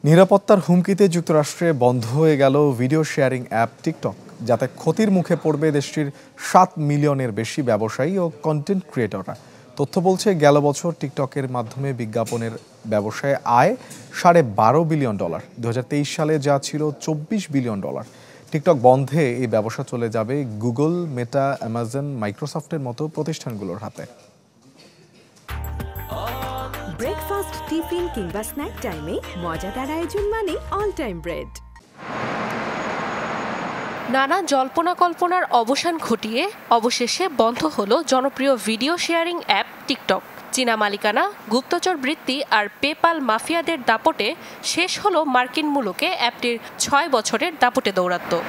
নিরাপত্তার হুমকিতে যুক্তরাষ্ট্রে বন্ধ হয়ে গেল ভিডিও শেয়ারিং অ্যাপ টিকটক, যাতে ক্ষতির মুখে পড়বে দেশটির ৭ মিলিয়নের বেশি ব্যবসায়ী ও কন্টেন্ট ক্রিয়েটররা। তথ্য বলছে, গেল বছর টিকটকের মাধ্যমে বিজ্ঞাপনের ব্যবসায় আয় $12.5 বিলিয়ন। ২০২৩ সালে যা ছিল $24 বিলিয়ন। টিকটক বন্ধে এই ব্যবসা চলে যাবে গুগল, মেটা, অ্যামাজন, মাইক্রোসফটের মতো প্রতিষ্ঠানগুলোর হাতে। ব্রেকফাস্ট, টিফিন কিংবা স্ন্যাক টাইমে মজাদার আয়োজন মানে অল টাইম ব্রেড। নানা জল্পনা কল্পনার অবসান ঘটিয়ে অবশেষে বন্ধ হলো জনপ্রিয় ভিডিও শেয়ারিং অ্যাপ টিকটক। চীনা মালিকানা, গুপ্তচর বৃত্তি আর পেপাল মাফিয়াদের দাপটে শেষ হলো মার্কিন মুলুকে অ্যাপটির ৬ বছরের দাপটে দৌরাত্ম্য।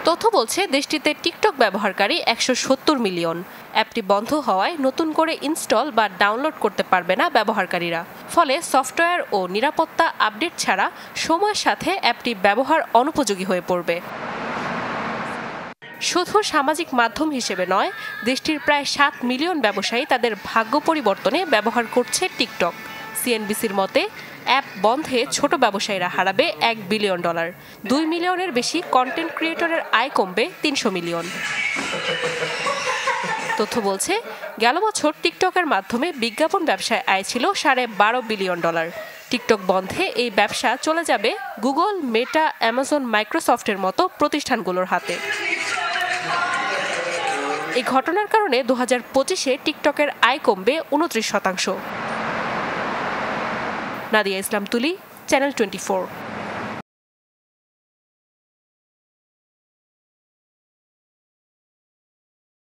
তথ্য বলছে, দেশটিতে টিকটক ব্যবহারকারী ১৭০ মিলিয়ন। অ্যাপটি বন্ধ হওয়ায় নতুন করে ইনস্টল বা ডাউনলোড করতে পারবে না ব্যবহারকারীরা। ফলে সফটওয়্যার ও নিরাপত্তা আপডেট ছাড়া সময়ের সাথে অ্যাপটি ব্যবহার অনুপযোগী হয়ে পড়বে। শুধু সামাজিক মাধ্যম হিসেবে নয়, দেশটির প্রায় ৭ মিলিয়ন ব্যবসায়ী তাদের ভাগ্য পরিবর্তনে ব্যবহার করছে টিকটক। সিএনবিসির মতে, অ্যাপ বন্ধে ছোট ব্যবসায়ীরা হারাবে $1 বিলিয়ন। ২ মিলিয়নের বেশি কন্টেন্ট ক্রিয়েটরের আয় কমবে ৩০০ মিলিয়ন। তথ্য বলছে, গেল বছর টিকটকের মাধ্যমে বিজ্ঞাপন ব্যবসায় আয় ছিল $12.5 বিলিয়ন। টিকটক বন্ধে এই ব্যবসা চলে যাবে গুগল, মেটা, অ্যামাজন, মাইক্রোসফটের মতো প্রতিষ্ঠানগুলোর হাতে। এই ঘটনার কারণে ২০২৫-এ টিকটকের আয় কমবে ২৯%। নাদিয়া ইসলাম তুলি, চ্যানেল 24।